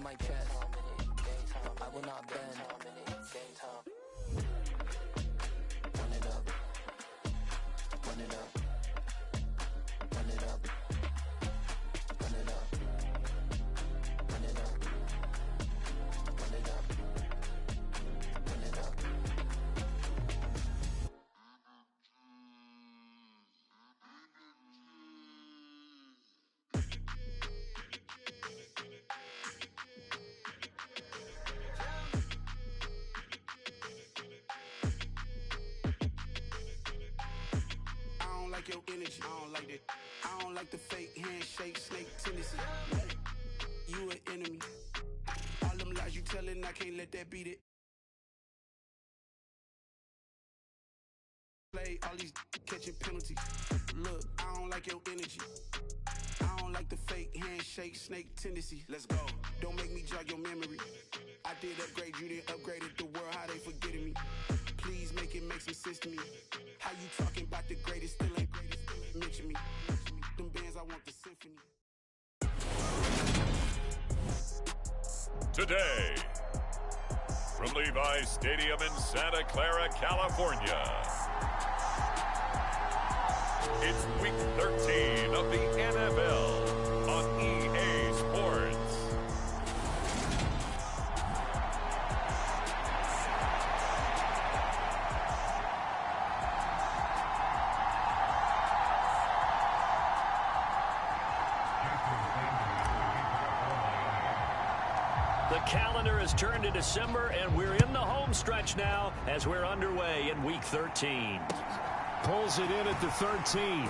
on my chest. I will not bend. Run it up. Run it up. Run it up. Run it up. Run it up. Run it up. Run it up. Like your energy, I don't like that. I don't like the fake handshake, snake tendency. You an enemy. All them lies you telling, I can't let that beat it. Play all these catching penalties. Look, I don't like your energy. I don't like the fake handshake, snake tendency. Let's go. Don't make me jog your memory. I did upgrade, you didn't upgrade it. The world, how they forgetting me. Please make it make some sense to me. How you talking about the greatest, still ain't greatest, still ain't mention me. Them bands, I want the symphony. Today, from Levi's Stadium in Santa Clara, California, it's Week 13 of the NFL on EA Sports. The calendar has turned to December, and we're in the home stretch now as we're underway in Week 13. Pulls it in at the 13.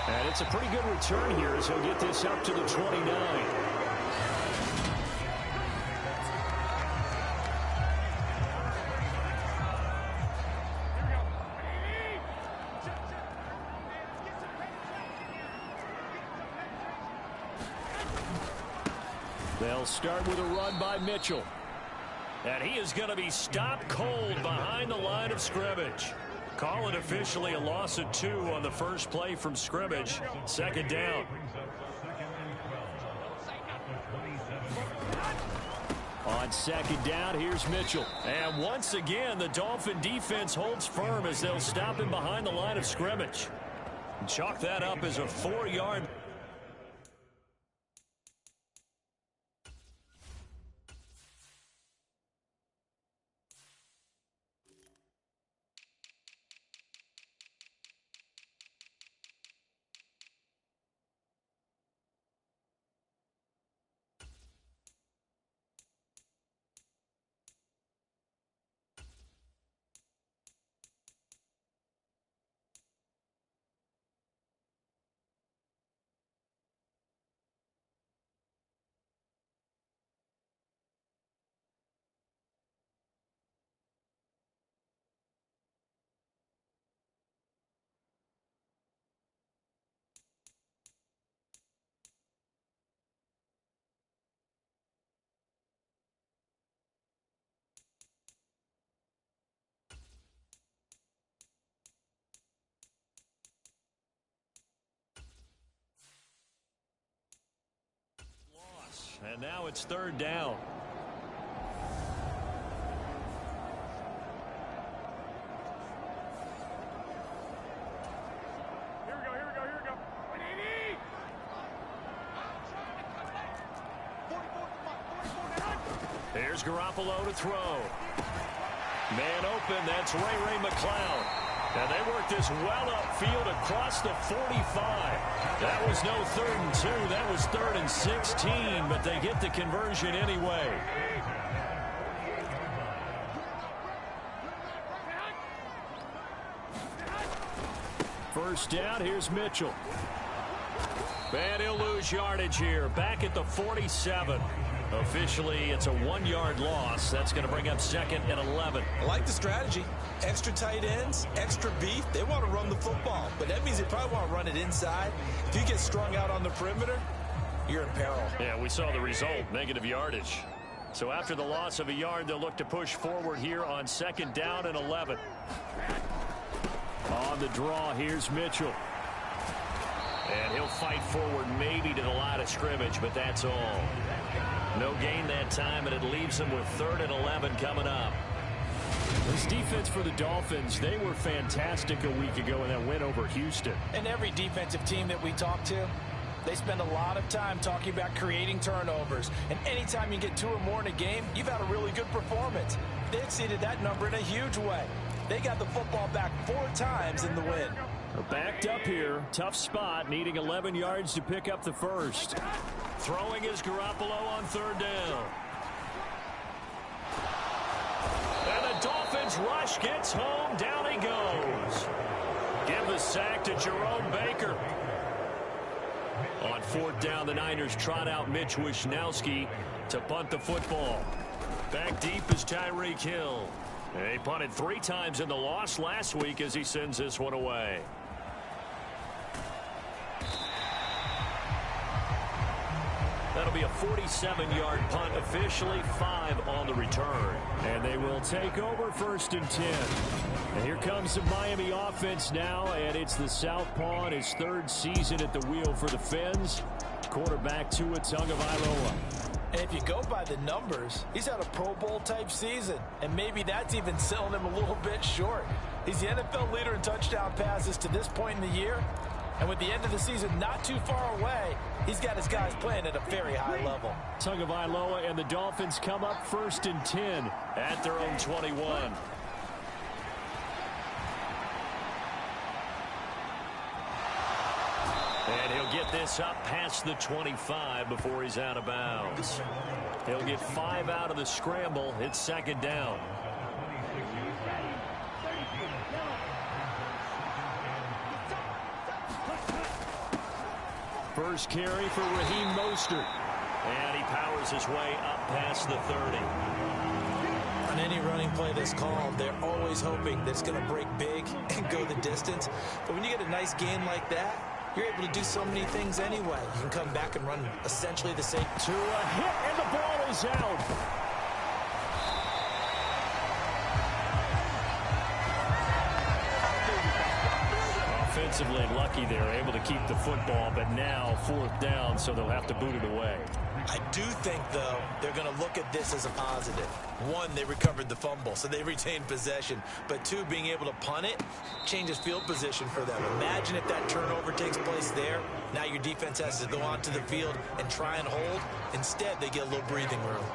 And it's a pretty good return here as he'll get this up to the 29. They'll start with a run by Mitchell. And he is going to be stopped cold behind the line of scrimmage. Call it officially a loss of 2 on the first play from scrimmage. Second down. On second down, here's Mitchell. And once again, the Dolphin defense holds firm as they'll stop him behind the line of scrimmage. Chalk that up as a 4-yard. And now it's third down. Here we go. Here's Garoppolo to throw. Man open, that's Ray McCloud. And they work this well upfield across the 45. That was no 3rd and 2. That was 3rd and 16, but they get the conversion anyway. First down, here's Mitchell. And he'll lose yardage here, back at the 47. Officially, it's a 1-yard loss. That's going to bring up 2nd and 11. I like the strategy. Extra tight ends, extra beef. They want to run the football, but that means they probably want to run it inside. If you get strung out on the perimeter, you're in peril. Yeah, we saw the result, negative yardage. So after the loss of a yard, they'll look to push forward here on 2nd down and 11. On the draw, here's Mitchell. And he'll fight forward maybe to the line of scrimmage, but that's all. No gain that time, and it leaves him with 3rd and 11 coming up. This defense for the Dolphins, they were fantastic a week ago in that win over Houston. And every defensive team that we talk to, they spend a lot of time talking about creating turnovers. And anytime you get 2 or more in a game, you've had a really good performance. They exceeded that number in a huge way. They got the football back 4 times in the win. Backed up here. Tough spot, needing 11 yards to pick up the first. Throwing is Garoppolo on 3rd down. And the Dolphins rush gets home. Down he goes. Give the sack to Jerome Baker. On 4th down, the Niners trot out Mitch Wishnowsky to punt the football. Back deep is Tyreek Hill. He punted 3 times in the loss last week as he sends this one away. That'll be a 47-yard punt, officially 5 on the return. And they will take over 1st and 10. And here comes the Miami offense now, and it's the Southpaw in his 3rd season at the wheel for the Fins. Quarterback Tua Tagovailoa. And if you go by the numbers, he's had a Pro Bowl type season. And maybe that's even selling him a little bit short. He's the NFL leader in touchdown passes to this point in the year. And with the end of the season not too far away, he's got his guys playing at a very high level. Tagovailoa and the Dolphins come up 1st and 10 at their own 21. And he'll get this up past the 25 before he's out of bounds. He'll get 5 out of the scramble. It's 2nd down. First carry for Raheem Mostert. And he powers his way up past the 30. On any running play that's called, they're always hoping that it's going to break big and go the distance. But when you get a nice game like that, you're able to do so many things anyway. You can come back and run essentially the same. To a hit, and the ball is out. Offensively lucky they're able to keep the football, but now 4th down, so they'll have to boot it away. I do think, though, they're going to look at this as a positive. 1, they recovered the fumble, so they retained possession. But 2, being able to punt it changes field position for them. Imagine if that turnover takes place there. Now your defense has to go onto the field and try and hold. Instead, they get a little breathing room.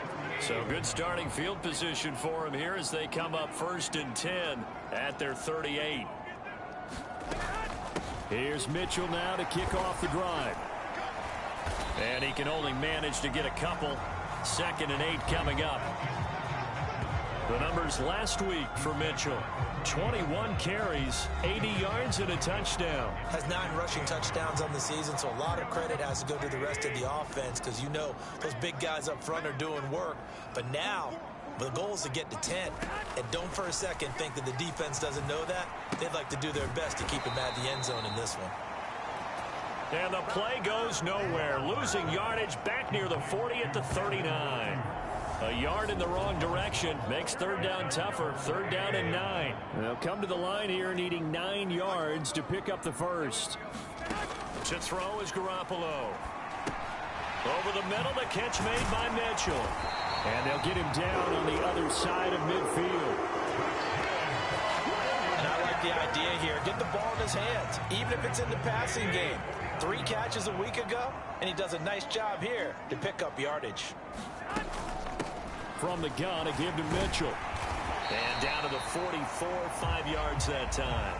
So good starting field position for them here as they come up 1st and 10 at their 38. Here's Mitchell now to kick off the drive. And he can only manage to get a couple. 2nd and 8 coming up. The numbers last week for Mitchell. 21 carries, 80 yards and a touchdown. Has 9 rushing touchdowns on the season, so a lot of credit has to go to the rest of the offense because you know those big guys up front are doing work. But now the goal is to get to 10. And don't for a second think that the defense doesn't know that. They'd like to do their best to keep him at the end zone in this one. And the play goes nowhere. Losing yardage back near the 40 at the 39. A yard in the wrong direction makes 3rd down tougher. 3rd down and 9. They'll come to the line here needing 9 yards to pick up the first. To throw is Garoppolo. Over the middle, the catch made by Mitchell. And they'll get him down on the other side of midfield. And I like the idea here. Get the ball in his hands, even if it's in the passing game. 3 catches a week ago, and he does a nice job here to pick up yardage. From the gun, a give to Mitchell. And down to the 44, 5 yards that time.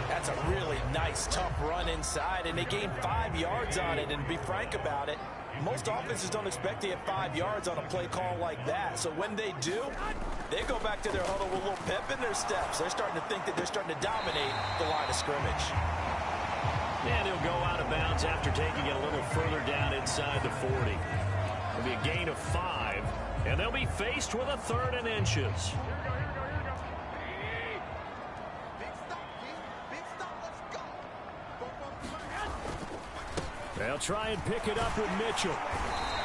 That's a really nice, tough run inside, and they gained 5 yards on it. And to be frank about it, most offenses don't expect to get 5 yards on a play call like that. So when they do, they go back to their huddle with a little pep in their steps. They're starting to think that they're starting to dominate the line of scrimmage. And he'll go out of bounds after taking it a little further down inside the 40. It'll be a gain of 5, and they'll be faced with a 3rd and inches. They'll try and pick it up with Mitchell.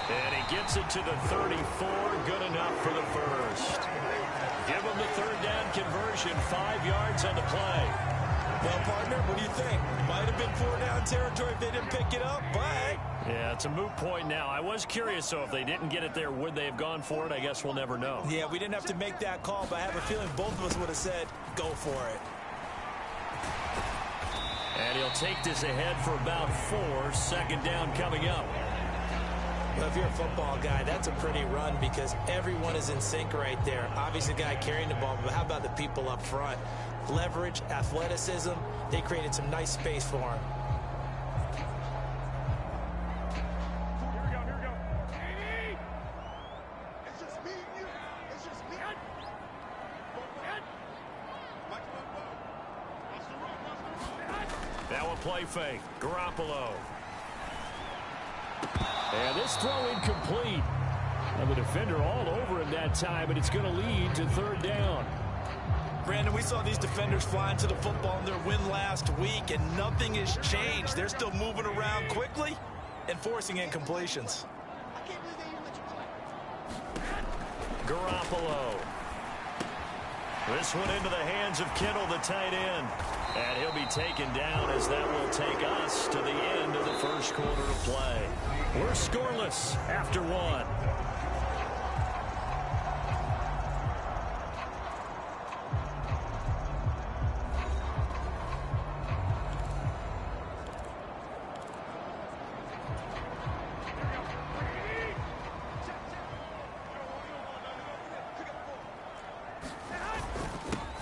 And he gets it to the 34. Good enough for the first. Give him the 3rd down conversion. 5 yards on the play. Well, partner, what do you think? Might have been 4-down territory if they didn't pick it up, but... Yeah, it's a moot point now. I was curious, so if they didn't get it there, would they have gone for it? I guess we'll never know. Yeah, we didn't have to make that call, but I have a feeling both of us would have said, go for it. And he'll take this ahead for about 4. 2nd down coming up. Well, if you're a football guy, that's a pretty run because everyone is in sync right there. Obviously, the guy carrying the ball, but how about the people up front? Leverage, athleticism, they created some nice space for him. Here we go, here we go. It's just me and you. It's just me. That one play fake. Garoppolo. And this throw incomplete. Now the defender all over him that time, but it's going to lead to 3rd down. Brandon, we saw these defenders flying to the football in their win last week, and nothing has changed. They're still moving around quickly and forcing incompletions. Garoppolo. This one into the hands of Kittle, the tight end. And he'll be taken down as that will take us to the end of the 1st quarter of play. We're scoreless after 1.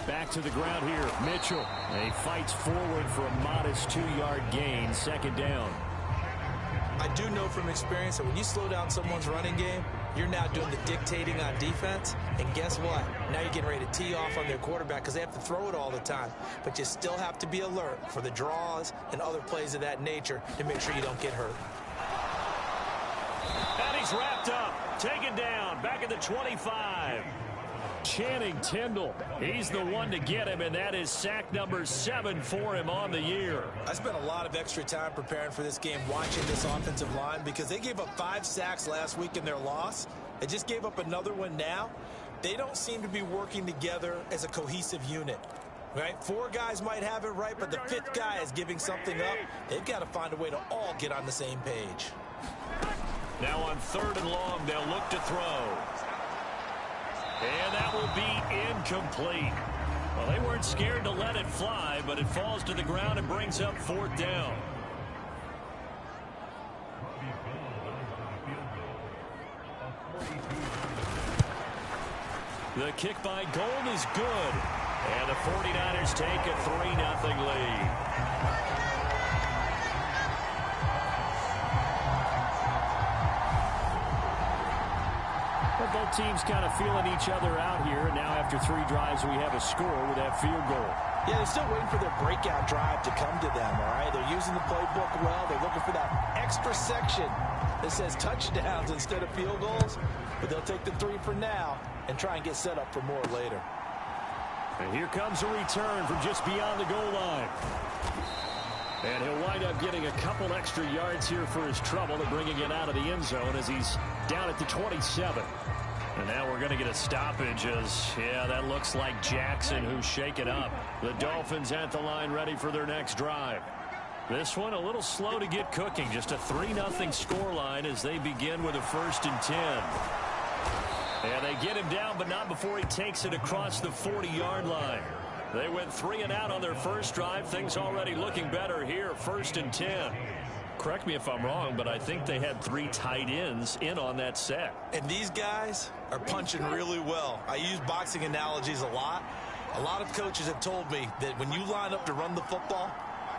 Back to the ground here. Mitchell. And he fights forward for a modest 2-yard gain. 2nd down. I do know from experience that when you slow down someone's running game, you're now doing the dictating on defense. And guess what? Now you're getting ready to tee off on their quarterback because they have to throw it all the time. But you still have to be alert for the draws and other plays of that nature to make sure you don't get hurt. And he's wrapped up. Taken down. Back at the 25. Channing Tindall. He's the one to get him, and that is sack number 7 for him on the year. I spent a lot of extra time preparing for this game watching this offensive line because they gave up 5 sacks last week in their loss. They just gave up another one now. They don't seem to be working together as a cohesive unit. Right? 4 guys might have it right, but the 5th guy is giving something up. They've got to find a way to all get on the same page. Now on 3rd and long, they'll look to throw. And that will be incomplete. Well, they weren't scared to let it fly, but it falls to the ground and brings up 4th down. The kick by Gold is good. And the 49ers take a 3-0 lead. Both teams kind of feeling each other out here, and now after 3 drives, we have a score with that field goal. Yeah, they're still waiting for their breakout drive to come to them, all right? They're using the playbook well. They're looking for that extra section that says touchdowns instead of field goals, but they'll take the 3 for now and try and get set up for more later. And here comes a return from just beyond the goal line. And he'll wind up getting a couple extra yards here for his trouble and bringing it out of the end zone as he's down at the 27. And now we're going to get a stoppage as, yeah, that looks like Jackson who's shaken up. The Dolphins at the line ready for their next drive. This one a little slow to get cooking. Just a 3-0 scoreline as they begin with a 1st and 10. And they get him down, but not before he takes it across the 40-yard line. They went 3 and out on their first drive. Things already looking better here. 1st and 10. Correct me if I'm wrong, but I think they had 3 tight ends in on that set. And these guys are punching really well. I use boxing analogies a lot. A lot of coaches have told me that when you line up to run the football,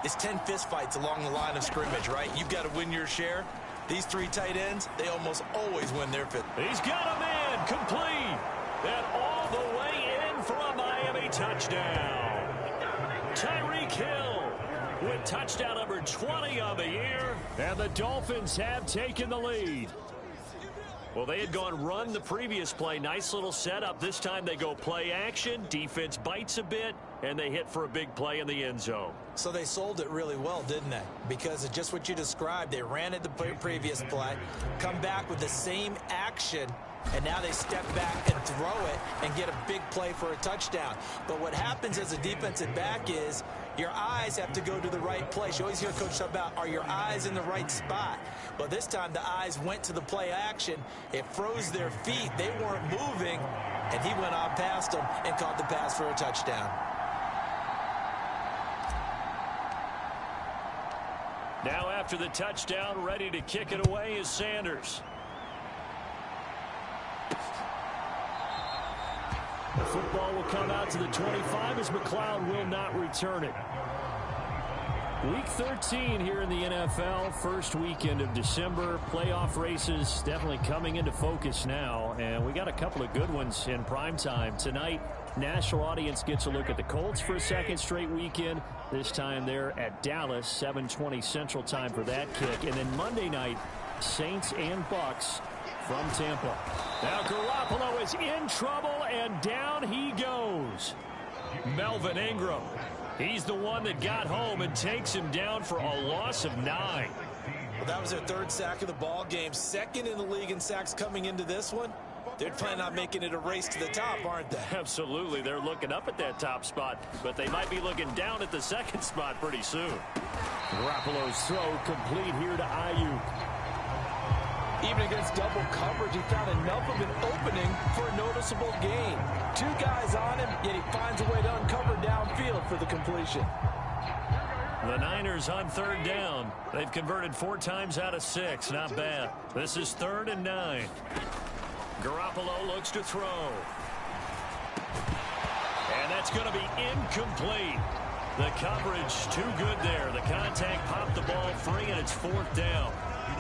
it's 10 fistfights along the line of scrimmage, right? You've got to win your share. These 3 tight ends, they almost always win their fifth. He's got him in, complete. And all the way in for a Miami touchdown. Tyreek Hill with touchdown number 20 on the year. And the Dolphins have taken the lead. Well, they had gone run the previous play. Nice little setup. This time they go play action. Defense bites a bit, and they hit for a big play in the end zone. So they sold it really well, didn't they? Because it's just what you described. They ran it the previous play, come back with the same action, and now they step back and throw it and get a big play for a touchdown. But what happens as a defensive back is your eyes have to go to the right place. You always hear Coach talk about, are your eyes in the right spot? Well, this time the eyes went to the play action. It froze their feet. They weren't moving, and he went on past them and caught the pass for a touchdown. Now after the touchdown, ready to kick it away is Sanders. The football will come out to the 25 as McLeod will not return it. Week 13 here in the NFL, first weekend of December. Playoff races definitely coming into focus now, and we got a couple of good ones in prime time. Tonight, national audience gets a look at the Colts for a second straight weekend. This time they're at Dallas, 7:20 Central Time for that kick. And then Monday night, Saints and Bucks from Tampa. Now Garoppolo is in trouble, and down he goes. Melvin Ingram. He's the one that got home and takes him down for a loss of 9. Well, that was their third sack of the ball game. Second in the league in sacks coming into this one. They're planning on making it a race to the top, aren't they? Absolutely. They're looking up at that top spot, but they might be looking down at the second spot pretty soon. Garoppolo's throw complete here to Ayuk. Even against double coverage, he found enough of an opening for a noticeable gain. 2 guys on him, yet he finds a way to uncover downfield for the completion. The Niners on third down. They've converted 4 times out of 6. Not bad. This is 3rd and 9. Garoppolo looks to throw. And that's going to be incomplete. The coverage too good there. The contact popped the ball free, and it's 4th down.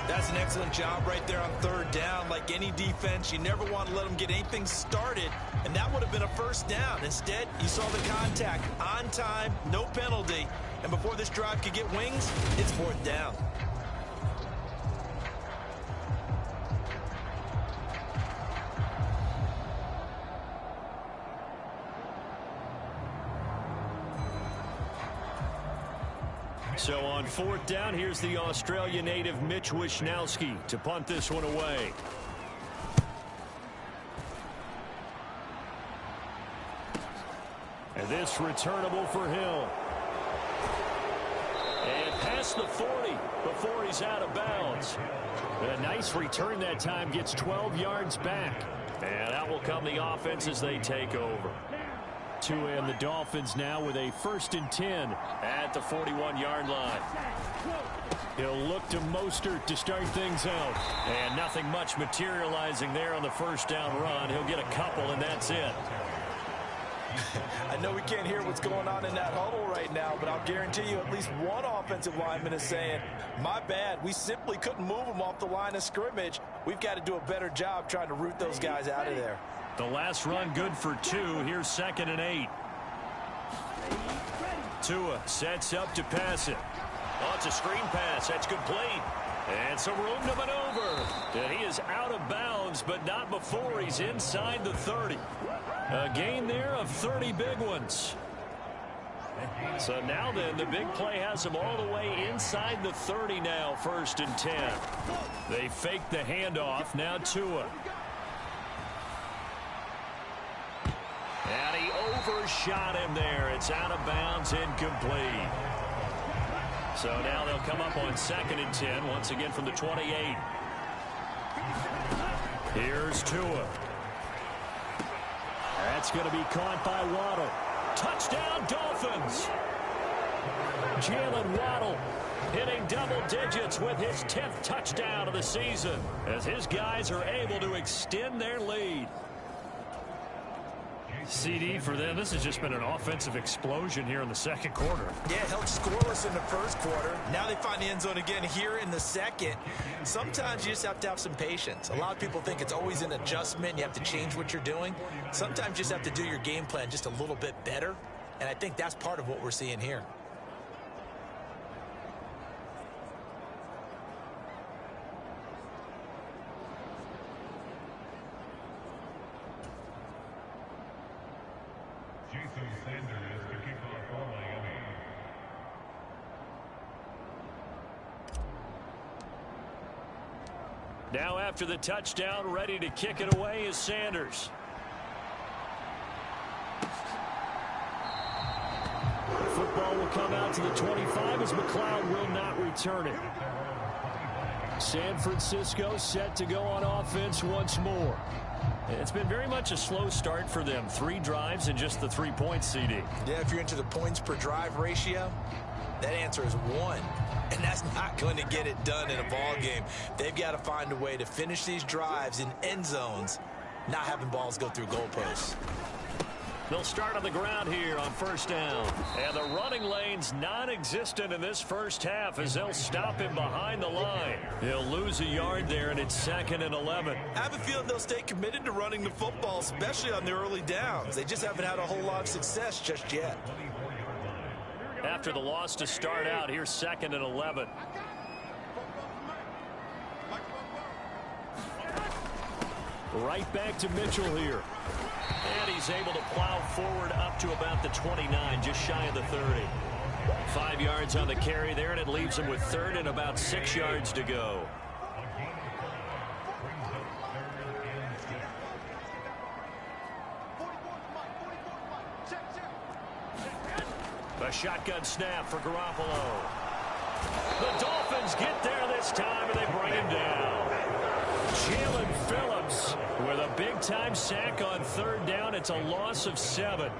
That's an excellent job right there on 3rd down. Like any defense, you never want to let them get anything started, and that would have been a 1st down. Instead, you saw the contact on time, no penalty, and before this drive could get wings, it's 4th down. So on 4th down, here's the Australia native Mitch Wishnowsky to punt this one away. And this returnable for Hill. And past the 40 before he's out of bounds. A nice return that time, gets 12 yards back. And out will come the offense as they take over. Tua and the Dolphins now with a 1st and 10 at the 41-yard line. He'll look to Mostert to start things out. And nothing much materializing there on the 1st down run. He'll get a couple, and that's it. I know we can't hear what's going on in that huddle right now, but I'll guarantee you at least one offensive lineman is saying, my bad, we simply couldn't move them off the line of scrimmage. We've got to do a better job trying to root those guys out of there. The last run good for 2. Here's 2nd and 8. Tua sets up to pass it. Oh, it's a screen pass. That's complete. And some room to maneuver. And he is out of bounds, but not before he's inside the 30. A gain there of 30 big ones. So now then, the big play has him all the way inside the 30 now, 1st and 10. They fake the handoff. Now Tua. And he overshot him there. It's out of bounds, incomplete. So now they'll come up on 2nd and 10, once again from the 28. Here's Tua. That's going to be caught by Waddle. Touchdown, Dolphins. Jalen Waddle hitting double digits with his 10th touchdown of the season as his guys are able to extend their lead. CD for them, this has just been an offensive explosion here in the 2nd quarter. Yeah, held scoreless in the 1st quarter. Now they find the end zone again here in the 2nd. Sometimes you just have to have some patience. A lot of people think it's always an adjustment. You have to change what you're doing. Sometimes you just have to do your game plan just a little bit better. And I think that's part of what we're seeing here. Now after the touchdown, ready to kick it away is Sanders. The football ball will come out to the 25 as McLeod will not return it. San Francisco set to go on offense once more. It's been very much a slow start for them. 3 drives and just the 3 points, CD. Yeah, if you're into the points per drive ratio, that answer is 1. And that's not going to get it done in a ball game. They've got to find a way to finish these drives in end zones, not having balls go through goalposts. They'll start on the ground here on first down. And the running lane's non-existent in this first half as they'll stop him behind the line. He'll lose a yard there, and it's 2nd and 11. I have a feeling they'll stay committed to running the football, especially on the early downs. They just haven't had a whole lot of success just yet. After the loss to start out, here's 2nd and 11. Right back to Mitchell here. And he's able to plow forward up to about the 29, just shy of the 30. 5 yards on the carry there, and it leaves him with 3rd and about 6 yards to go. A shotgun snap for Garoppolo. The Dolphins get there this time, and they bring him down. Jalen Phillips with a big-time sack on 3rd down. It's a loss of 7.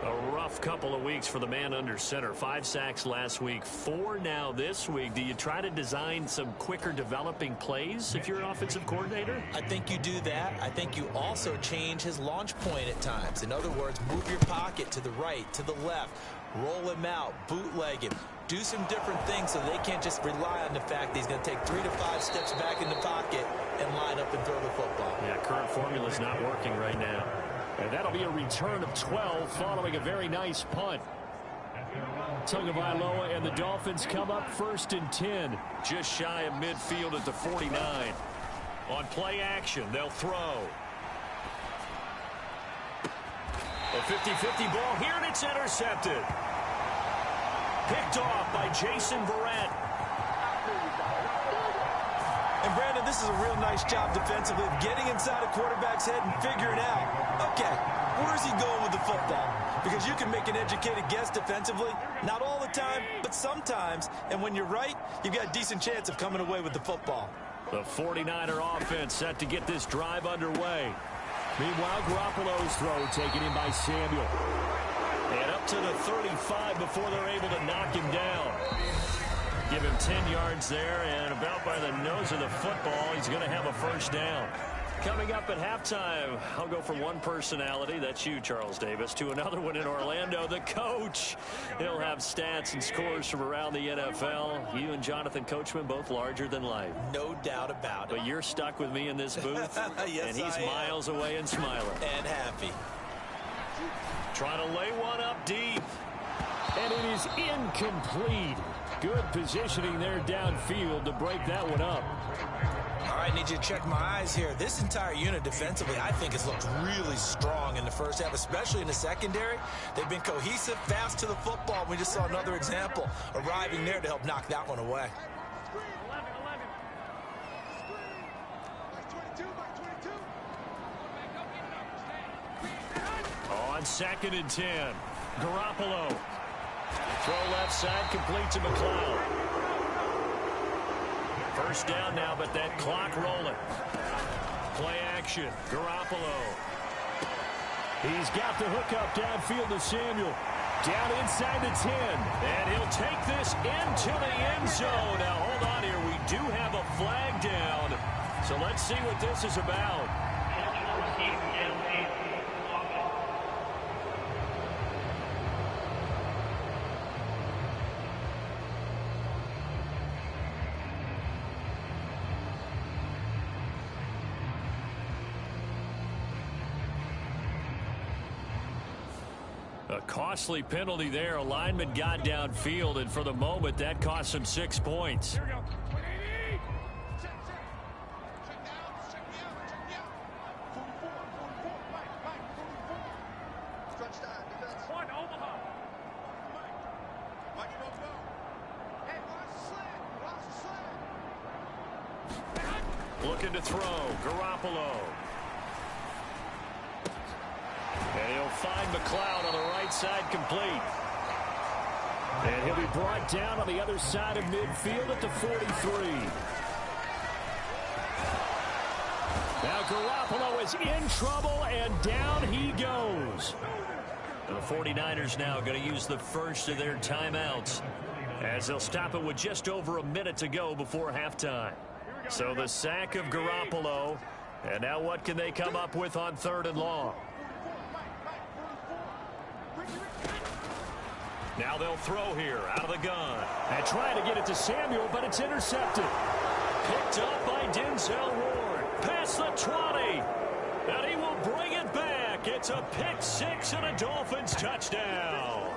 A rough couple of weeks for the man under center. 5 sacks last week, 4 now this week. Do you try to design some quicker developing plays if you're an offensive coordinator? I think you do that. I think you also change his launch point at times. In other words, move your pocket to the right, to the left, roll him out, bootleg him. Do some different things so they can't just rely on the fact that he's going to take 3 to 5 steps back in the pocket and line up and throw the football. Yeah, current formula's not working right now. And that'll be a return of 12 following a very nice punt. Tagovailoa and the Dolphins come up 1st and 10. Just shy of midfield at the 49. On play action, they'll throw. A 50-50 ball here, and it's intercepted. Picked off by Jason Verrett. And Brandon, this is a real nice job defensively of getting inside a quarterback's head and figuring out, okay, where's he going with the football? Because you can make an educated guess defensively, not all the time, but sometimes. And when you're right, you've got a decent chance of coming away with the football. The 49er offense set to get this drive underway. Meanwhile, Garoppolo's throw taken in by Samuel. And up to the 35 before they're able to knock him down. Give him 10 yards there, and about by the nose of the football, he's going to have a first down. Coming up at halftime, I'll go from one personality, that's you, Charles Davis, to another one in Orlando, the coach. He'll have stats and scores from around the NFL. You and Jonathan Coachman, both larger than life. No doubt about it. But you're stuck with me in this booth, yes, and he's miles away and smiling. And happy. Trying to lay one up deep. And it is incomplete. Good positioning there downfield to break that one up. All right, need you to check my eyes here. This entire unit defensively, I think, has looked really strong in the first half, especially in the secondary. They've been cohesive, fast to the football. We just saw another example arriving there to help knock that one away. On 2nd and 10, Garoppolo. Throw left side, complete to McLeod. First down now, but that clock rolling. Play action, Garoppolo. He's got the hook up downfield to Samuel. Down inside the 10, and he'll take this into the end zone. Now, hold on here. We do have a flag down, so let's see what this is about. A costly penalty there. A lineman got downfield, and for the moment, that cost him 6 points. Here we go. One, Omaha. Looking to throw. Garoppolo. And he'll find McLeod on the right side, complete. And he'll be brought down on the other side of midfield at the 43. Now Garoppolo is in trouble, and down he goes. The 49ers now going to use the first of their timeouts as they'll stop it with just over a minute to go before halftime. So the sack of Garoppolo, and now what can they come up with on 3rd and long? Now they'll throw here out of the gun. And trying to get it to Samuel, but it's intercepted. Picked up by Denzel Ward. Past the 20. And he will bring it back. It's a pick six and a Dolphins touchdown.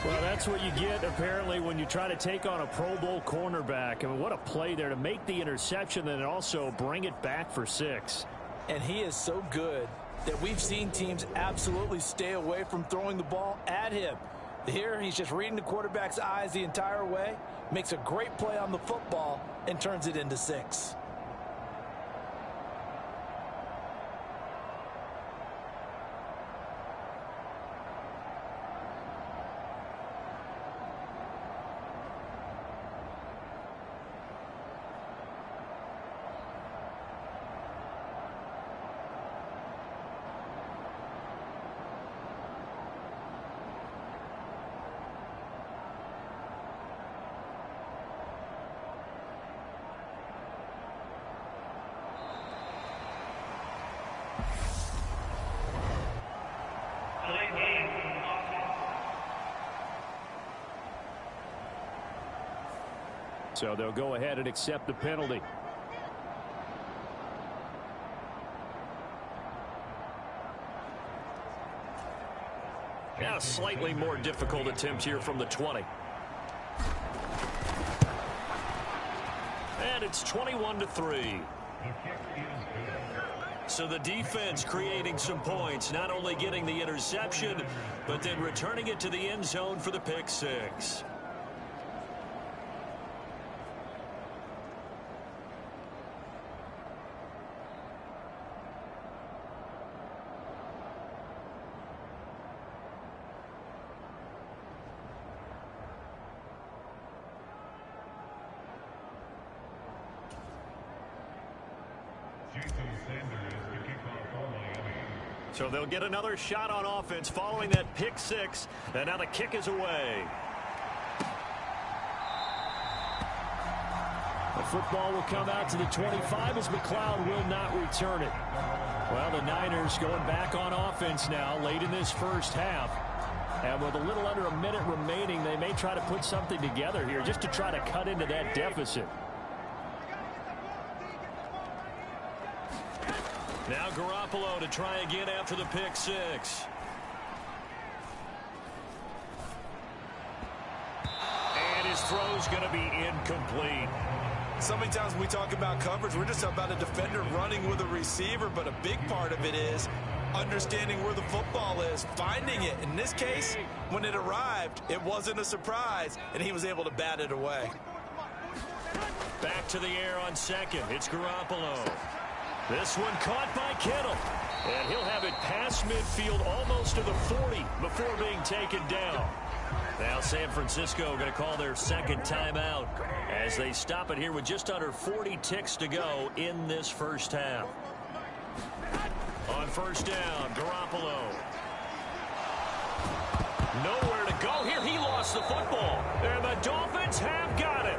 Well, that's what you get, apparently, when you try to take on a Pro Bowl cornerback. I mean, what a play there to make the interception and also bring it back for 6. And he is so good that we've seen teams absolutely stay away from throwing the ball at him. Here, he's just reading the quarterback's eyes the entire way, makes a great play on the football, and turns it into 6. So they'll go ahead and accept the penalty. Now, slightly more difficult attempt here from the 20. And it's 21-3. So the defense creating some points, not only getting the interception, but then returning it to the end zone for the pick six. So they'll get another shot on offense following that pick six. And now the kick is away. The football will come out to the 25 as McLeod will not return it. Well, the Niners going back on offense now late in this first half. And with a little under a minute remaining, they may try to put something together here just to try to cut into that deficit. Now Garoppolo to try again after the pick six. And his throw's going to be incomplete. So many times when we talk about coverage, we're just about a defender running with a receiver, but a big part of it is understanding where the football is, finding it. In this case, when it arrived, it wasn't a surprise, and he was able to bat it away. Back to the air on second. It's Garoppolo. This one caught by Kittle. And he'll have it past midfield almost to the 40 before being taken down. Now San Francisco going to call their second timeout as they stop it here with just under 40 ticks to go in this first half. On first down, Garoppolo. Nowhere to go here. He lost the football. And the Dolphins have got it.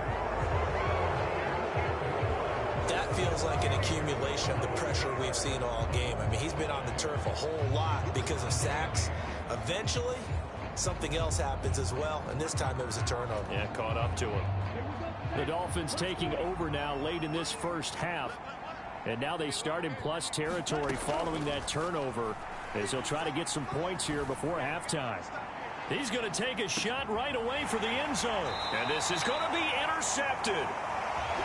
That feels like an accumulation of the pressure we've seen all game. I mean, he's been on the turf a whole lot because of sacks. Eventually, something else happens as well, and this time it was a turnover. Yeah, caught up to him. The Dolphins taking over now late in this first half. And now they start in plus territory following that turnover as they'll try to get some points here before halftime. He's going to take a shot right away for the end zone. And this is going to be intercepted.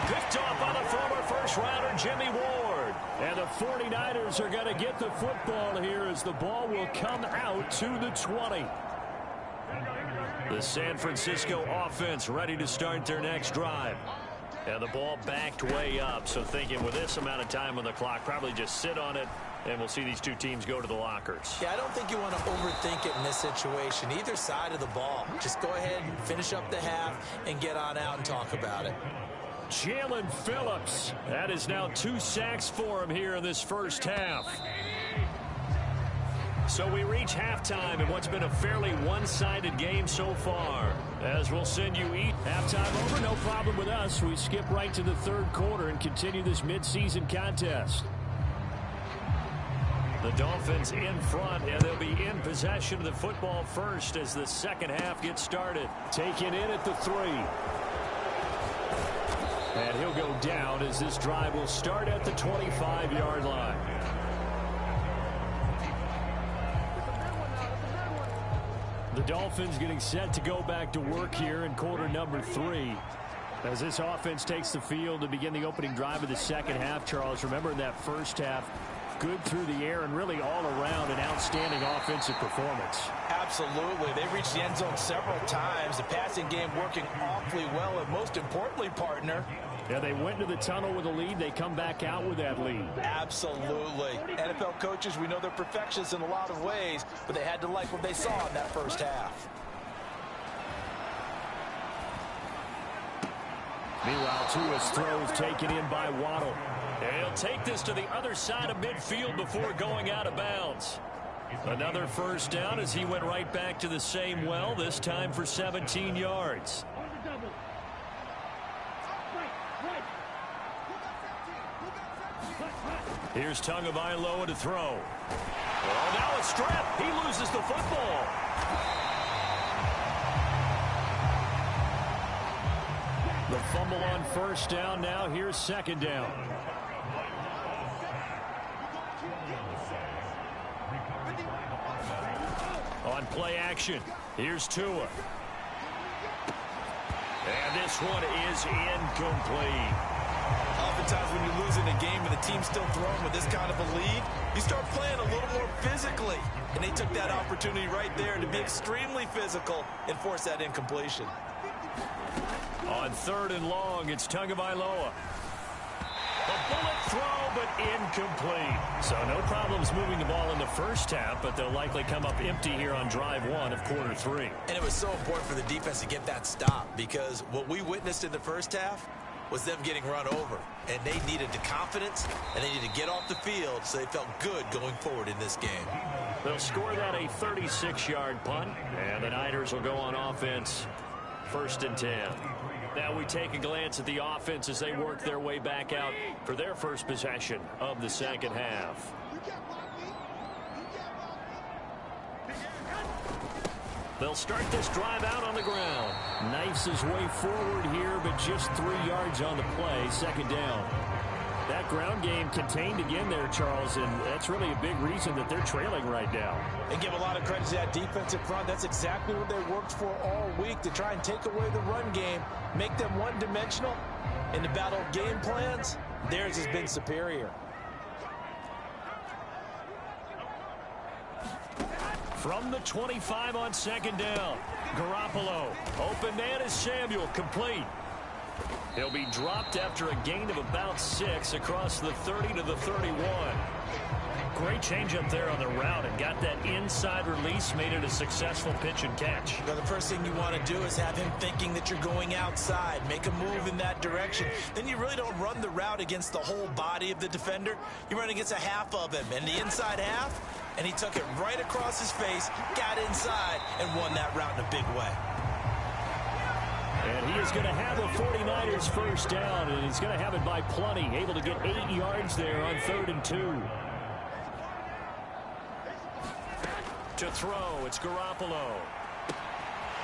Picked off by the former first-rounder Jimmy Ward. And the 49ers are going to get the football here as the ball will come out to the 20. The San Francisco offense ready to start their next drive. And the ball backed way up, so thinking with this amount of time on the clock, probably just sit on it, and we'll see these two teams go to the lockers. Yeah, I don't think you want to overthink it in this situation. Either side of the ball. Just go ahead and finish up the half and get on out and talk about it. Jalen Phillips. That is now 2 sacks for him here in this first half. So we reach halftime in what's been a fairly one-sided game so far. As we'll send you halftime over, no problem with us. We skip right to the third quarter and continue this midseason contest. The Dolphins in front, and they'll be in possession of the football first as the second half gets started. Taken in at the 3. And he'll go down as this drive will start at the 25-yard line. The Dolphins getting set to go back to work here in quarter number 3. As this offense takes the field to begin the opening drive of the second half, Charles, remember in that first half, good through the air and really all around an outstanding offensive performance. Absolutely. They reached the end zone several times. The passing game working awfully well, and most importantly, partner, yeah, they went into the tunnel with a lead. They come back out with that lead. Absolutely. NFL coaches, we know they're perfectionists in a lot of ways, but they had to like what they saw in that first half. Meanwhile, Tua's throws taken in by Waddle. And he'll take this to the other side of midfield before going out of bounds. Another first down as he went right back to the same well, this time for 17 yards. Here's Tagovailoa to throw. Well, now a strip. He loses the football. The fumble on first down. Now here's second down. On play action, here's Tua. And this one is incomplete. Oftentimes when you're losing a game and the team's still throwing with this kind of a lead, you start playing a little more physically. And they took that opportunity right there to be extremely physical and force that incompletion. On third and long, it's Tagovailoa. A bullet throw, but incomplete. So no problems moving the ball in the first half, but they'll likely come up empty here on drive 1 of quarter 3. And it was so important for the defense to get that stop, because what we witnessed in the first half was them getting run over. And they needed the confidence, and they needed to get off the field so they felt good going forward in this game. They'll score that a 36-yard punt, and the Niners will go on offense first and 10. Now we take a glance at the offense as they work their way back out for their first possession of the second half. They'll start this drive out on the ground. Knifes his way forward here, but just 3 yards on the play, second down. That ground game contained again there, Charles, and that's really a big reason that they're trailing right now. And give a lot of credit to that defensive front. That's exactly what they worked for all week, to try and take away the run game, make them one-dimensional. In the battle of game plans, theirs has been superior. From the 25 on second down, Garoppolo. Open man is Samuel, complete. He'll be dropped after a gain of about 6 across the 30 to the 31. Great change up there on the route and got that inside release, made it a successful pitch and catch. Now, the first thing you want to do is have him thinking that you're going outside, make a move in that direction. Then you really don't run the route against the whole body of the defender. You run against a half of him, and the inside half, and he took it right across his face, got inside, and won that route in a big way. And he is going to have the 49ers first down, and he's going to have it by plenty, able to get 8 yards there on 3rd and 2. To throw, it's Garoppolo.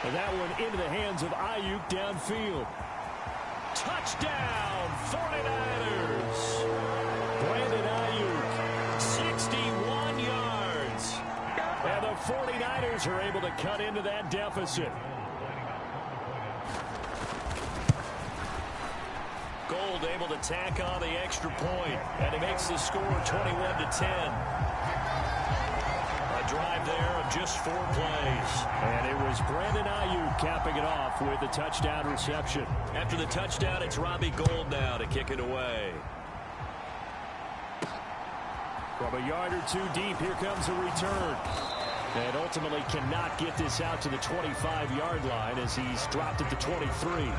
And that one into the hands of Ayuk downfield. Touchdown, 49ers. Brandon Ayuk, 61 yards. And the 49ers are able to cut into that deficit. Gold able to tack on the extra point, and he makes the score 21-10. A drive there of just 4 plays. And it was Brandon Ayuk capping it off with a touchdown reception. After the touchdown, it's Robbie Gould now to kick it away. From a yard or two deep, here comes a return. And ultimately cannot get this out to the 25-yard line as he's dropped at the 23.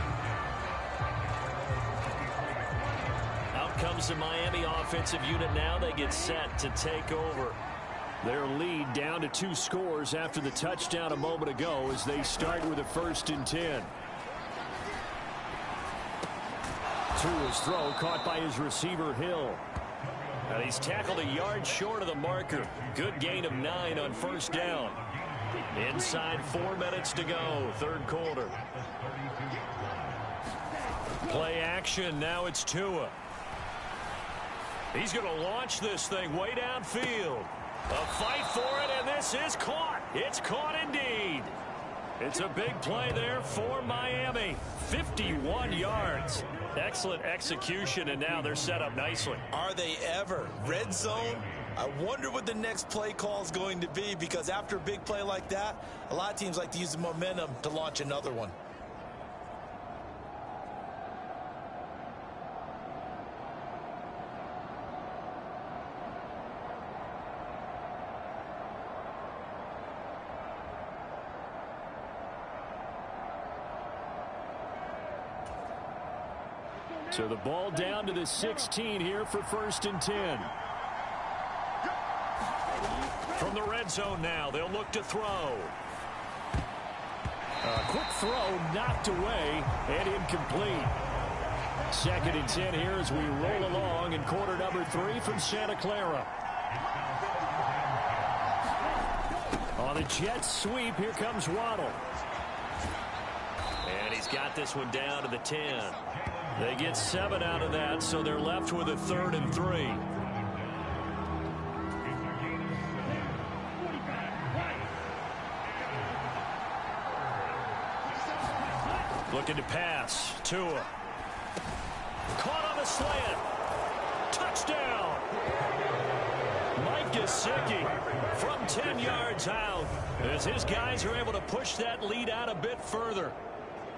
Out comes the Miami offensive unit now. They get set to take over. Their lead down to 2 scores after the touchdown a moment ago as they start with a 1st and 10. Tua's throw caught by his receiver Hill. And he's tackled a yard short of the marker. Good gain of 9 on 1st down. Inside 4 minutes to go, 3rd quarter. Play action, now it's Tua. He's going to launch this thing way downfield. A fight for it, and this is caught. It's caught indeed. It's a big play there for Miami. 51 yards. Excellent execution, and now they're set up nicely. Are they ever? Red zone? I wonder what the next play call is going to be, because after a big play like that, a lot of teams like to use the momentum to launch another one. So the ball down to the 16 here for 1st and 10. From the red zone now, they'll look to throw. A quick throw knocked away and incomplete. 2nd and 10 here as we roll along in quarter number 3 from Santa Clara. On the Jets sweep, here comes Waddle. And he's got this one down to the 10. They get 7 out of that, so they're left with a 3rd and 3. Looking to pass. Tua. Caught on the slant. Touchdown. Mike Gesicki from 10 yards out as his guys are able to push that lead out a bit further.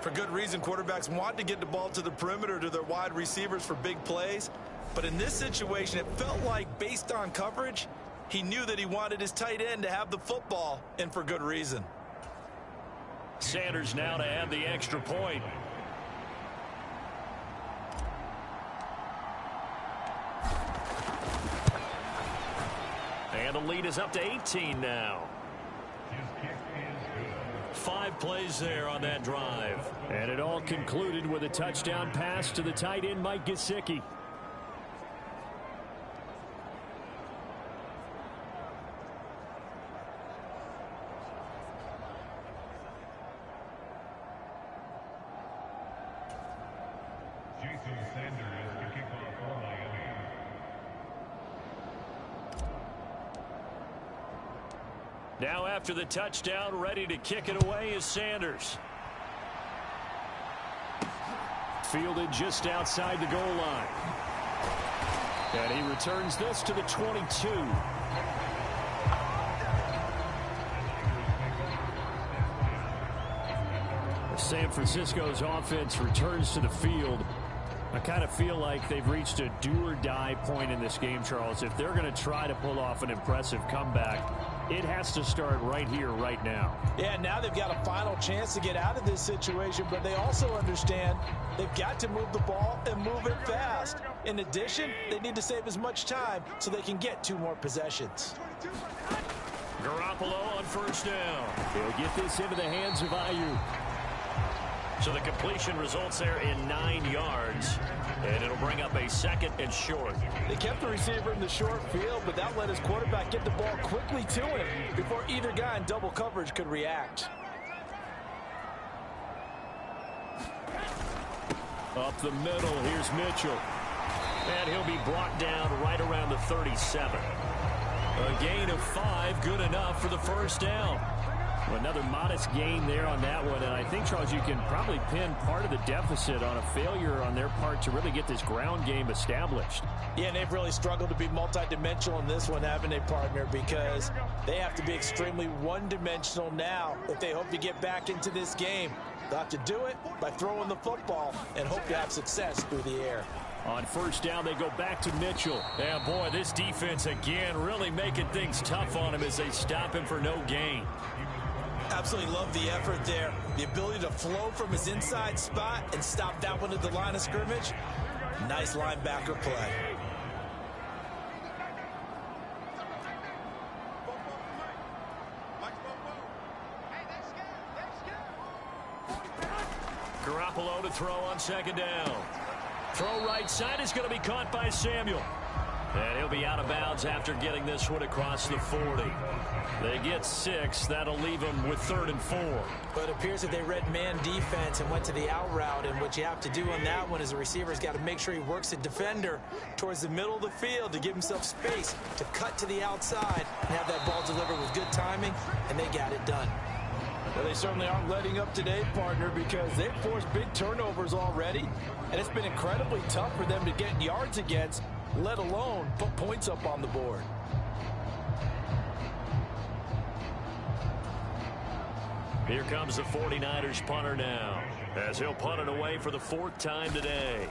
For good reason, quarterbacks want to get the ball to the perimeter to their wide receivers for big plays. But in this situation, it felt like, based on coverage, he knew that he wanted his tight end to have the football, and for good reason. Sanders now to add the extra point. And the lead is up to 18 now. 5 plays there on that drive. And it all concluded with a touchdown pass to the tight end, Mike Gesicki. Now after the touchdown, ready to kick it away is Sanders. Fielded just outside the goal line. And he returns this to the 22. San Francisco's offense returns to the field. I kind of feel like they've reached a do-or-die point in this game, Charles. If they're going to try to pull off an impressive comeback, it has to start right here, right now. Yeah, now they've got a final chance to get out of this situation, but they also understand they've got to move the ball and move it fast. In addition, they need to save as much time so they can get 2 more possessions. Garoppolo on 1st down. He'll get this into the hands of Ayuk. So the completion results there in 9 yards, and it'll bring up a 2nd and short. They kept the receiver in the short field, but that let his quarterback get the ball quickly to him before either guy in double coverage could react. Up the middle, here's Mitchell. And he'll be brought down right around the 37. A gain of 5, good enough for the 1st down. Another modest gain there on that one, and I think, Charles, you can probably pin part of the deficit on a failure on their part to really get this ground game established. Yeah, and they've really struggled to be multidimensional in this one, haven't they, partner? Because they have to be extremely one-dimensional now if they hope to get back into this game. They'll have to do it by throwing the football and hope to have success through the air. On first down, they go back to Mitchell. Yeah, boy, this defense again really making things tough on him as they stop him for no gain. Absolutely love the effort there. The ability to flow from his inside spot and stop that one at the line of scrimmage. Nice linebacker play. Garoppolo to throw on second down. Throw right side is going to be caught by Samuel. And he'll be out of bounds after getting this one across the 40. They get 6. That'll leave them with 3rd and 4. But it appears that they read man defense and went to the out route. And what you have to do on that one is the receiver's got to make sure he works the defender towards the middle of the field to give himself space to cut to the outside and have that ball delivered with good timing. And they got it done. Well, they certainly aren't letting up today, partner, because they've forced big turnovers already. And it's been incredibly tough for them to get yards against, let alone put points up on the board. Here comes the 49ers punter now, as he'll punt it away for the 4th time today.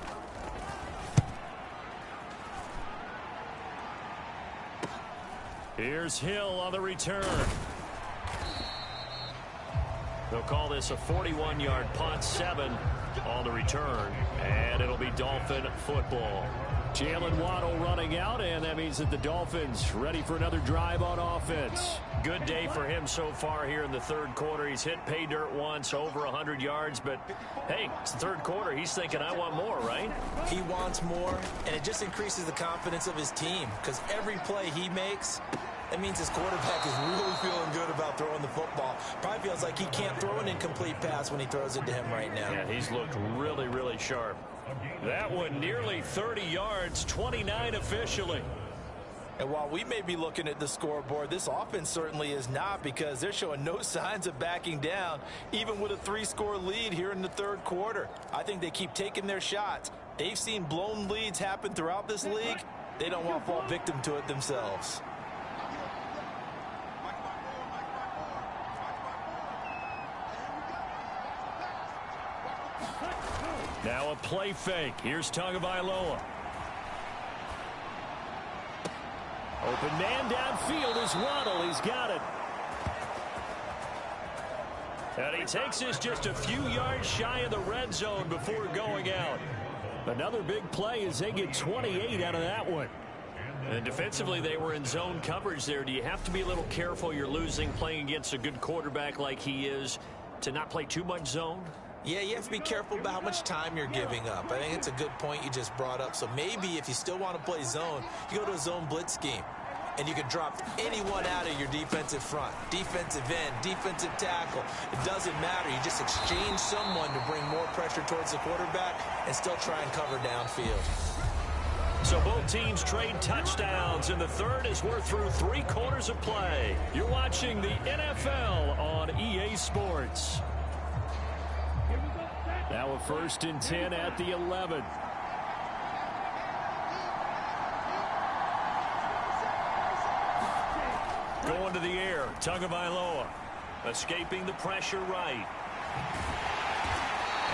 Here's Hill on the return. They'll call this a 41-yard punt, 7 on the return, and it'll be Dolphin football. Jalen Waddle running out, and that means that the Dolphins ready for another drive on offense. Good day for him so far here in the 3rd quarter. He's hit pay dirt once, over 100 yards, but hey, it's the 3rd quarter. He's thinking, I want more, right? He wants more, and it just increases the confidence of his team because every play he makes, that means his quarterback is really feeling good about throwing the football. Probably feels like he can't throw an incomplete pass when he throws it to him right now. Yeah, he's looked really, really sharp. That one nearly 30 yards, 29 officially. And while we may be looking at the scoreboard, this offense certainly is not, because they're showing no signs of backing down, even with a 3-score lead here in the 3rd quarter. I think they keep taking their shots. They've seen blown leads happen throughout this league. They don't want to fall victim to it themselves. Now a play fake. Here's Tagovailoa. Open man downfield is Waddle. He's got it. And he takes this just a few yards shy of the red zone before going out. Another big play as they get 28 out of that one. And defensively, they were in zone coverage there. Do you have to be a little careful? You're losing playing against a good quarterback like he is to not play too much zone? Yeah, you have to be careful about how much time you're giving up. I think it's a good point you just brought up. So maybe if you still want to play zone, you go to a zone blitz scheme. And you can drop anyone out of your defensive front. Defensive end, defensive tackle. It doesn't matter. You just exchange someone to bring more pressure towards the quarterback and still try and cover downfield. So both teams trade touchdowns in the 3rd as we're through 3 quarters of play. You're watching the NFL on EA Sports. Now a 1st and 10 at the 11. Going to the air, Tagovailoa. Escaping the pressure right.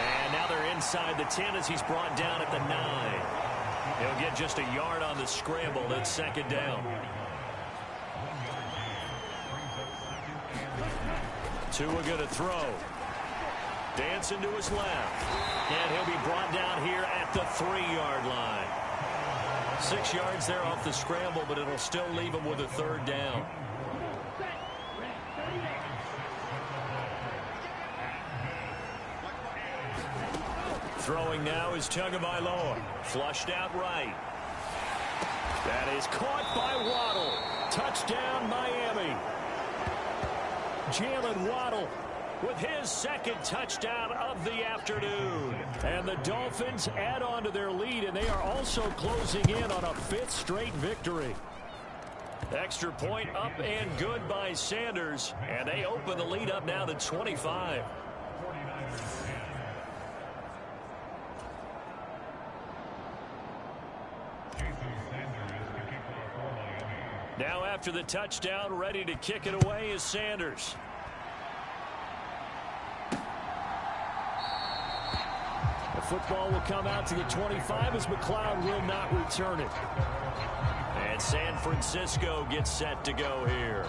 And now they're inside the 10 as he's brought down at the 9. He'll get just a yard on the scramble. It's 2nd down. Tua going to throw. Dancing to his left. And he'll be brought down here at the 3-yard line. 6 yards there off the scramble, but it'll still leave him with a 3rd down. Throwing now is Tagovailoa. Flushed out right. That is caught by Waddle. Touchdown, Miami. Jalen Waddle with his 2nd touchdown of the afternoon. And the Dolphins add on to their lead, and they are also closing in on a 5th straight victory. Extra point up and good by Sanders. And they open the lead up now to 25. Now after the touchdown, ready to kick it away is Sanders. The football will come out to the 25 as McLeod will not return it. And San Francisco gets set to go here.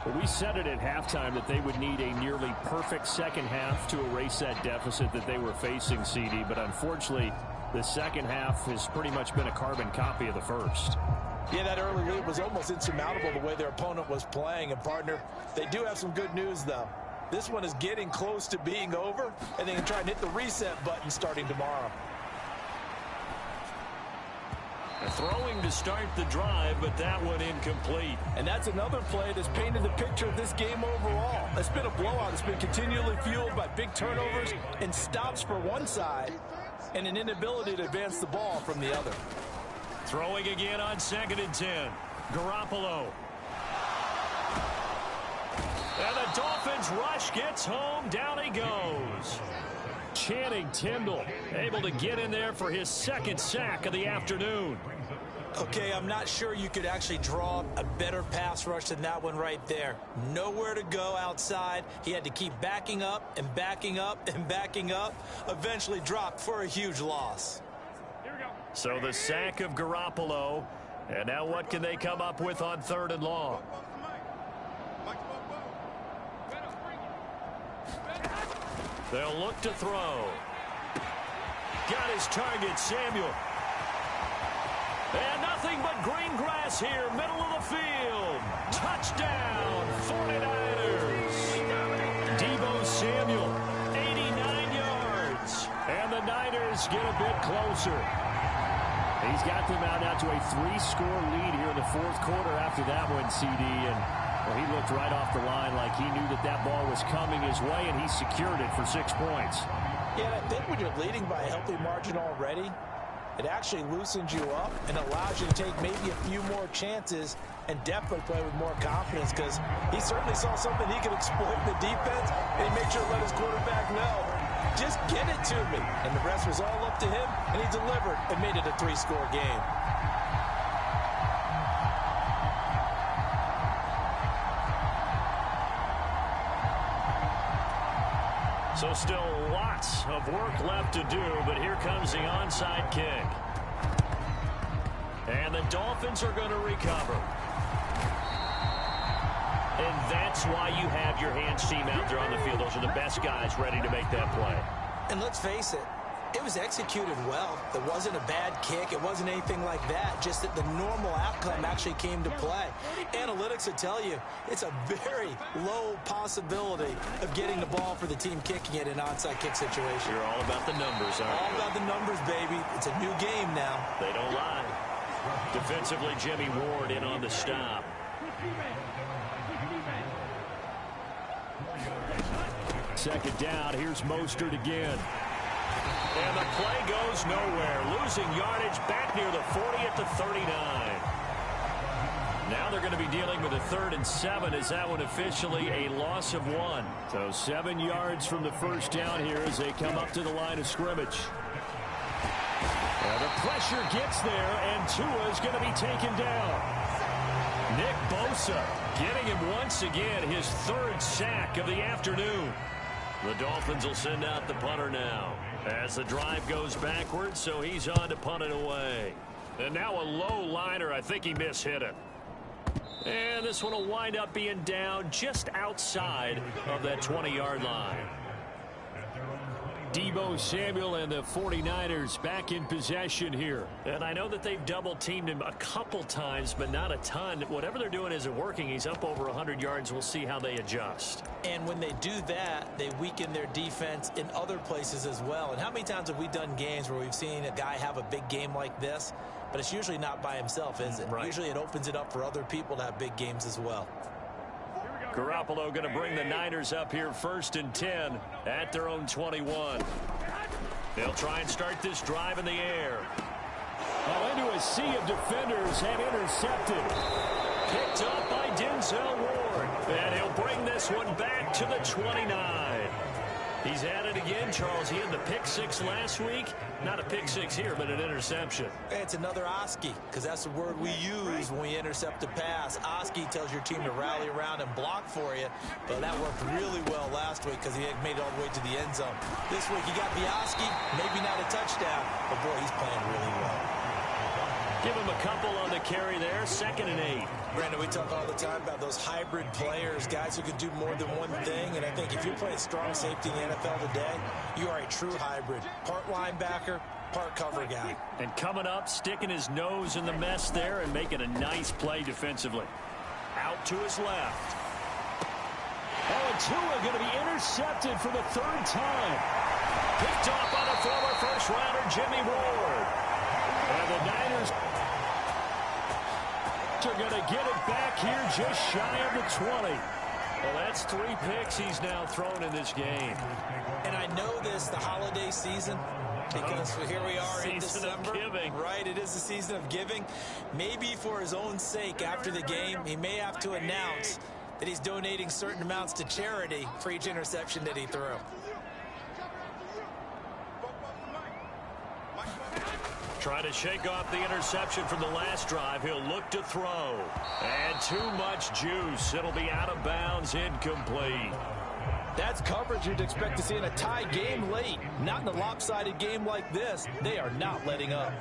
Well, we said it at halftime that they would need a nearly perfect second half to erase that deficit that they were facing, CD. But unfortunately, the second half has pretty much been a carbon copy of the first. Yeah, that early lead was almost insurmountable the way their opponent was playing. And, partner, they do have some good news, though. This one is getting close to being over, and they can try and hit the reset button starting tomorrow. Throwing to start the drive, but that one incomplete. And that's another play that's painted the picture of this game overall. It's been a blowout. It's been continually fueled by big turnovers and stops for one side and an inability to advance the ball from the other. Throwing again on 2nd and 10. Garoppolo. And the Dolphins rush gets home. Down he goes. Channing Tindall able to get in there for his second sack of the afternoon. Okay, I'm not sure you could actually draw a better pass rush than that one right there. Nowhere to go outside. He had to keep backing up and backing up and backing up. Eventually dropped for a huge loss. So the sack of Garoppolo. And now what can they come up with on 3rd and long? They'll look to throw. Got his target, Samuel. And nothing but green grass here, middle of the field. Touchdown, 49ers. Deebo Samuel, 89 yards. And the Niners get a bit closer. He's got them out now to a 3-score lead here in the 4th quarter after that one, CD. And well, he looked right off the line like he knew that that ball was coming his way, and he secured it for 6 points. Yeah, I think when you're leading by a healthy margin already, it actually loosens you up and allows you to take maybe a few more chances and definitely play with more confidence, because he certainly saw something he could exploit in the defense, and he made sure to let his quarterback know, just get it to me. And the rest was all up to him, and he delivered and made it a 3-score game. So still lots of work left to do, but here comes the onside kick. And the Dolphins are going to recover. And that's why you have your hands team out there on the field. Those are the best guys ready to make that play. And let's face it, it was executed well. It wasn't a bad kick. It wasn't anything like that. Just that the normal outcome actually came to play. Analytics will tell you it's a very low possibility of getting the ball for the team kicking it in an onside kick situation. You're all about the numbers, aren't you? All about the numbers, baby. It's a new game now. They don't lie. Defensively, Jimmy Ward in on the stop. Second down. Here's Mostert again. And the play goes nowhere. Losing yardage back near the 40 at the 39. Now they're going to be dealing with a 3rd and 7 as that one officially a loss of 1. So 7 yards from the first down here as they come up to the line of scrimmage. And the pressure gets there, and Tua's going to be taken down. Nick Bosa getting him once again, his 3rd sack of the afternoon. The Dolphins will send out the punter now as the drive goes backwards, so he's on to punt it away. And now a low liner. I think he mishit it. And this one will wind up being down just outside of that 20-yard line. Deebo Samuel and the 49ers back in possession here. And I know that they've double-teamed him a couple times, but not a ton. Whatever they're doing isn't working. He's up over 100 yards. We'll see how they adjust. And when they do that, they weaken their defense in other places as well. And how many times have we done games where we've seen a guy have a big game like this, but it's usually not by himself, is it? Right. Usually it opens it up for other people to have big games as well. Garoppolo going to bring the Niners up here 1st and 10 at their own 21. They'll try and start this drive in the air. Well, into a sea of defenders and intercepted. picked up by Denzel Ward. And he'll bring this one back to the 29. He's at it again, Charles. He had the pick six last week. Not a pick six here, but an interception. It's another Oski, because that's the word we use when we intercept a pass. Oski tells your team to rally around and block for you, but that worked really well last week because he had made it all the way to the end zone. This week he got the Oski, maybe not a touchdown, but boy, he's playing really well. Give him a couple on the carry there, 2nd and 8. Brandon, we talk all the time about those hybrid players, guys who can do more than one thing, and I think if you're playing strong safety in the NFL today, you are a true hybrid. Part linebacker, part cover guy. And coming up, sticking his nose in the mess there and making a nice play defensively. Out to his left. Oh, and Tua going to be intercepted for the 3rd time. Picked off by the former first-rounder Jimmy Ward. And the Niners are going to get it back here just shy of the 20. Well, that's 3 picks he's now thrown in this game. And I know this, the holiday season, because here we are in December. Of giving. Right, it is the season of giving. Maybe for his own sake after the game, he may have to announce that he's donating certain amounts to charity for each interception that he threw. Trying to shake off the interception from the last drive. He'll look to throw. And too much juice. It'll be out of bounds, incomplete. That's coverage you'd expect to see in a tie game late. Not in a lopsided game like this. They are not letting up.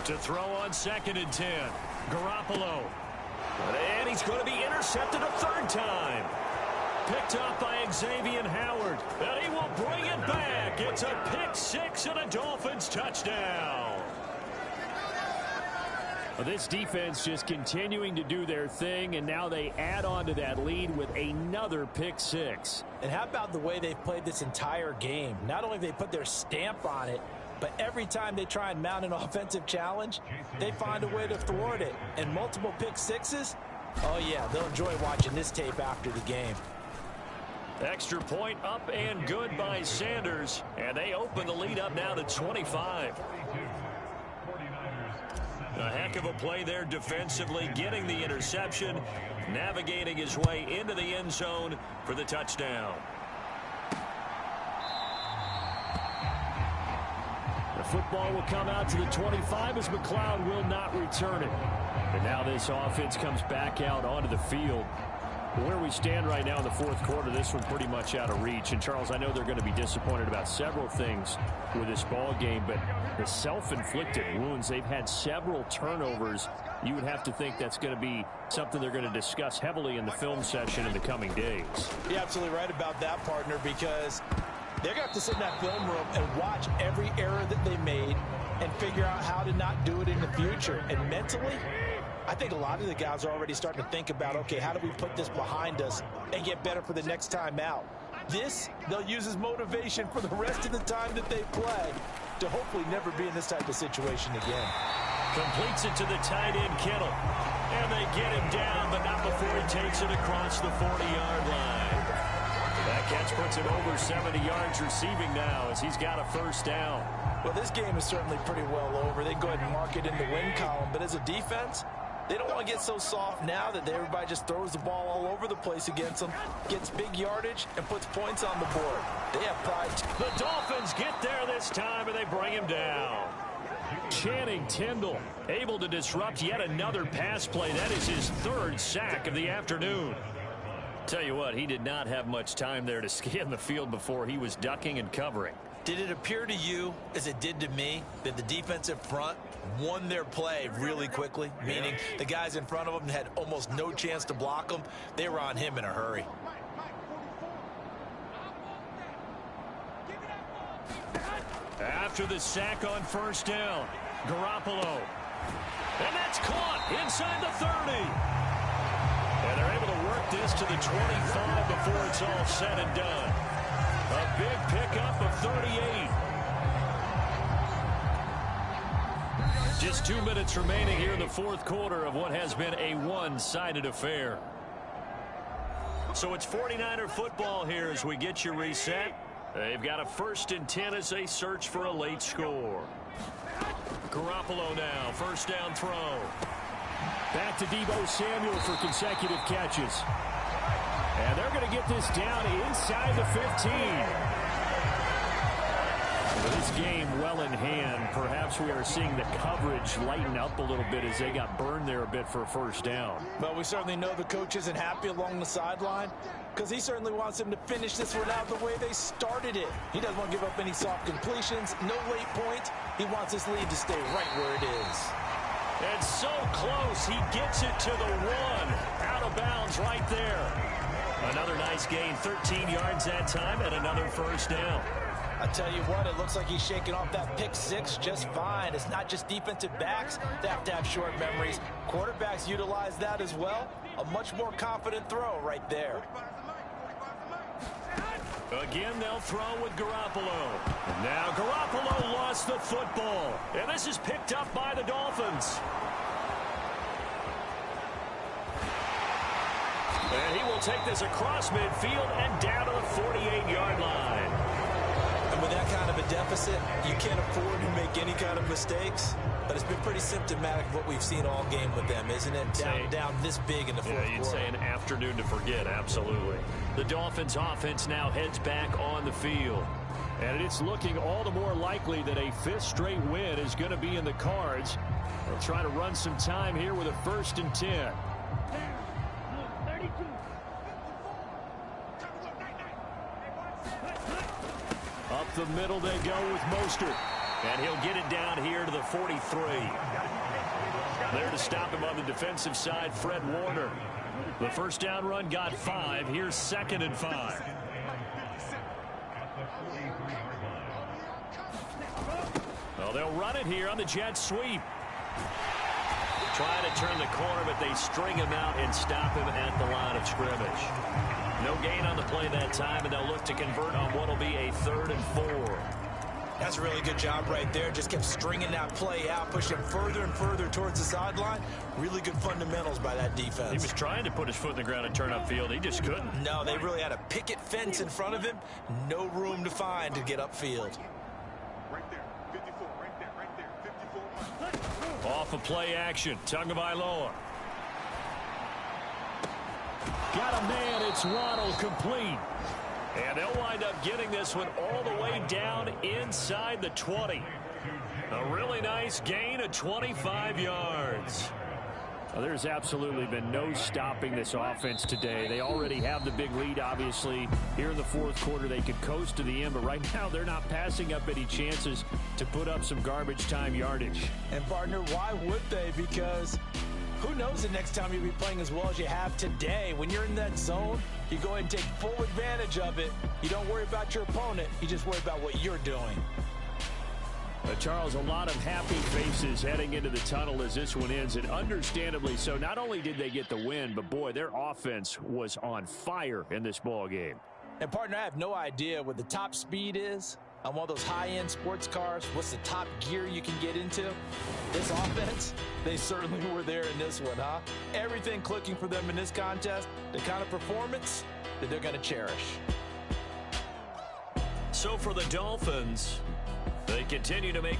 To throw on 2nd and 10. Garoppolo. And he's going to be intercepted a 3rd time. Picked up by Xavier Howard. And he will bring it back. It's a pick six and a Dolphins touchdown. Well, this defense just continuing to do their thing, and now they add on to that lead with another pick six. And how about the way they've played this entire game? Not only have they put their stamp on it, but every time they try and mount an offensive challenge, they find a way to thwart it. And multiple pick sixes, oh yeah, they'll enjoy watching this tape after the game. Extra point up and good by Sanders. And they open the lead up now to 25. A heck of a play there defensively, getting the interception, navigating his way into the end zone for the touchdown. The football will come out to the 25 as McLeod will not return it. And now this offense comes back out onto the field. Where we stand right now in the 4th quarter, this one pretty much out of reach. And, Charles, I know they're going to be disappointed about several things with this ball game, but the self-inflicted wounds, they've had several turnovers. You would have to think that's going to be something they're going to discuss heavily in the film session in the coming days. You're absolutely right about that, partner, because they're going to have to sit in that film room and watch every error that they made and figure out how to not do it in the future. And mentally, I think a lot of the guys are already starting to think about, okay, how do we put this behind us and get better for the next time out? This, they'll use as motivation for the rest of the time that they play to hopefully never be in this type of situation again. Completes it to the tight end, Kittle. And they get him down, but not before he takes it across the 40-yard line. That catch puts it over 70 yards receiving now as he's got a 1st down. Well, this game is certainly pretty well over. They can go ahead and mark it in the win column, but as a defense, they don't want to get so soft now that everybody just throws the ball all over the place against them, gets big yardage, and puts points on the board. They have pride. The Dolphins get there this time, and they bring him down. Channing Tindall able to disrupt yet another pass play. That is his 3rd sack of the afternoon. Tell you what, he did not have much time there to scan the field before he was ducking and covering. Did it appear to you, as it did to me, that the defensive front won their play really quickly? Meaning the guys in front of them had almost no chance to block them. They were on him in a hurry. After the sack on 1st down, Garoppolo. And that's caught inside the 30. And they're able to work this to the 25 before it's all said and done. A big pickup of 38. Just 2 minutes remaining here in the 4th quarter of what has been a one-sided affair. So it's 49er football here as we get you reset. They've got a 1st and 10 as they search for a late score. Garoppolo now, 1st down throw. Back to Deebo Samuel for consecutive catches. And they're going to get this down inside the 15. With this game well in hand, perhaps we are seeing the coverage lighten up a little bit as they got burned there a bit for a 1st down. But we certainly know the coach isn't happy along the sideline because he certainly wants them to finish this one out the way they started it. He doesn't want to give up any soft completions, no late points. He wants this lead to stay right where it is. And so close, he gets it to the 1. Out of bounds right there. Another nice gain, 13 yards that time, and another 1st down. I tell you what, it looks like he's shaking off that pick 6 just fine. It's not just defensive backs that have to have short memories. Quarterbacks utilize that as well. A much more confident throw right there. Again, they'll throw with Garoppolo. Now Garoppolo lost the football. And this is picked up by the Dolphins. And he will take this across midfield and down to the 48-yard line. And with that kind of a deficit, you can't afford to make any kind of mistakes. But it's been pretty symptomatic of what we've seen all game with them, isn't it? Down this big in the fourth quarter. You'd say an afternoon to forget, absolutely. The Dolphins' offense now heads back on the field. And it's looking all the more likely that a 5th straight win is going to be in the cards. They'll try to run some time here with a 1st and 10. Up the middle they go with Mostert. And he'll get it down here to the 43. There to stop him on the defensive side, Fred Warner. The 1st down run got 5. Here's 2nd and 5. Well, they'll run it here on the jet sweep. Try to turn the corner, but they string him out and stop him at the line of scrimmage. No gain on the play that time, and they'll look to convert on what will be a 3rd and 4. That's a really good job right there. Just kept stringing that play out, pushing further and further towards the sideline. Really good fundamentals by that defense. He was trying to put his foot in the ground and turn upfield. He just couldn't. No, they really had a picket fence in front of him. No room to find to get upfield. Right there, 54, right there, 54. Off of play action, Tagovailoa. Got a man, it's Waddle, complete. And they'll wind up getting this one all the way down inside the 20. A really nice gain of 25 yards. Well, there's absolutely been no stopping this offense today. They already have the big lead, obviously. Here in the 4th quarter, they could coast to the end, but right now they're not passing up any chances to put up some garbage time yardage. And, partner, why would they? Because who knows the next time you'll be playing as well as you have today. When you're in that zone, you go ahead and take full advantage of it. You don't worry about your opponent. You just worry about what you're doing. Charles, a lot of happy faces heading into the tunnel as this one ends, and understandably so. Not only did they get the win, but, boy, their offense was on fire in this ball game. And, partner, I have no idea what the top speed is on one of those high-end sports cars. What's the top gear you can get into? This offense, they certainly were there in this one, huh? Everything clicking for them in this contest, the kind of performance that they're going to cherish. So for the Dolphins, they continue to make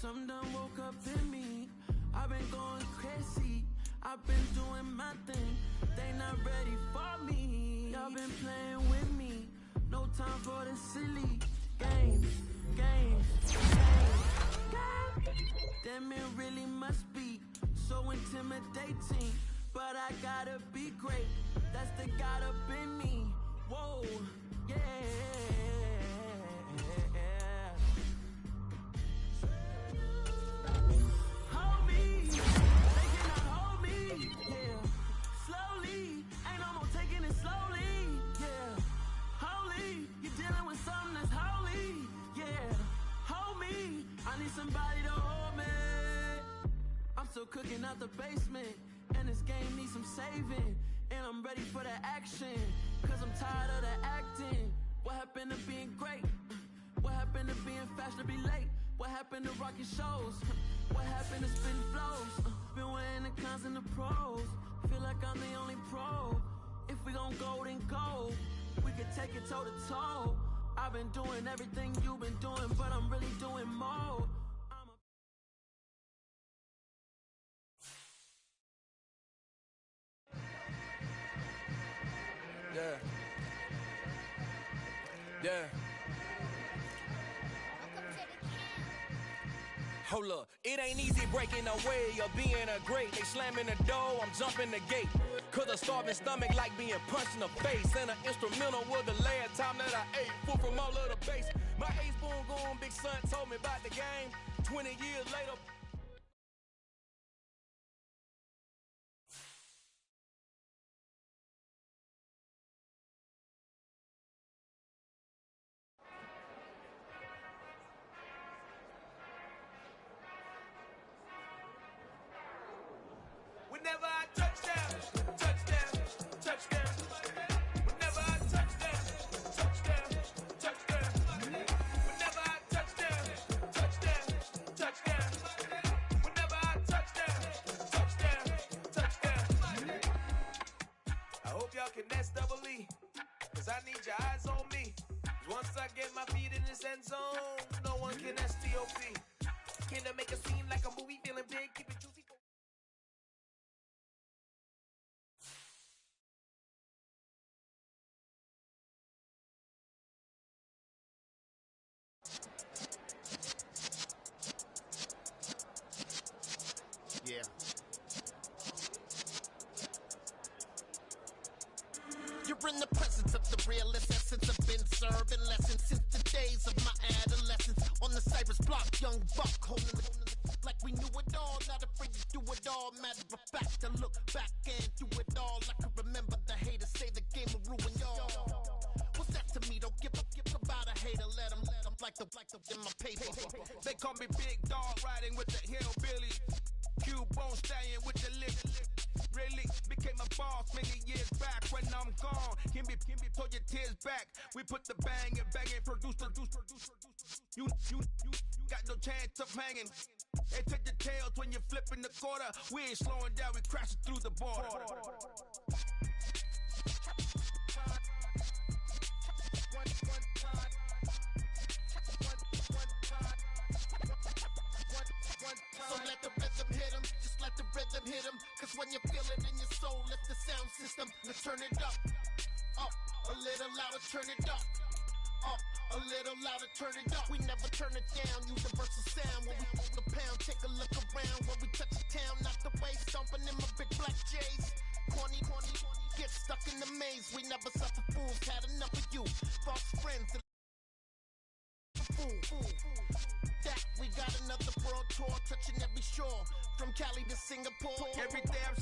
Something done woke up in me. I've been going crazy. I've been doing my thing. They not ready for me. Y'all been playing with me. No time for the silly games. Damn, it really must be so intimidating. but I gotta be great. That's the God up in me. Whoa, yeah. Hold me, they cannot hold me, yeah. Slowly, ain't no more taking it slowly, yeah. Holy, you're dealing with something that's holy, yeah. Hold me, I need somebody to hold me. I'm still cooking out the basement, and this game needs some saving. And I'm ready for the action, cause I'm tired of the acting. What happened to being great? What happened to being fashionably late? What happened to rocking shows? What happened to spitting flows? Been weighing the cons and the pros. Feel like I'm the only pro. If we gon' go, then go. We could take it toe to toe. I've been doing everything you've been doing, but I'm really doing more. Yeah. Yeah. Hold up, it ain't easy breaking away or being a great. They slamming the door, I'm jumping the gate. Cause a starving stomach like being punched in the face. And an instrumental was the last time that I ate. Food from all of the bass. My ace boom goon, big son told me about the game. 20 years later. Whenever I touchdown, touchdown, touchdown. Whenever I touchdown, touchdown, touchdown. Whenever I touchdown, touchdown, touchdown. Whenever I touchdown, touchdown, touchdown. I hope y'all can nest double E, cause I need your eyes on me. Once I get my feet in this end zone, no one can STOP. Can I make it seem like a movie feeling big, keep it juicy? Yeah. You're in the presence of the realest essence. I've been serving lessons since the days of my adolescence. On the Cypress block, young buck holding the like we knew it all. Not afraid to do it all. Matter of fact, to look back and do it all. I can remember the haters say the game will ruin y'all. What's that to me? Don't give about a hater. Let them like the in my paper. They call me Big Dog, riding with the hillbilly. Q-Bone stallion with the lip. Really became a boss many years back. When I'm gone, can be pull your tears back. We put the bang and produce. You got no chance of hanging. And take the tails when you're flipping the quarter. We ain't slowing down, we crashing through the border. So let the rhythm hit him, just let the rhythm hit him. Cause when you feel it in your soul, lift the sound system. Let's turn it up, a little louder, turn it up, a little louder, turn it up. We never turn it down, universal sound. When we hold the pound, take a look around. When we touch the town, not the way, stomping in my big black J's. Corny, get stuck in the maze. We never suffer fools, had enough of you. False friends and that we got another world tour, touching every shore, from Cali to Singapore. Every day I'm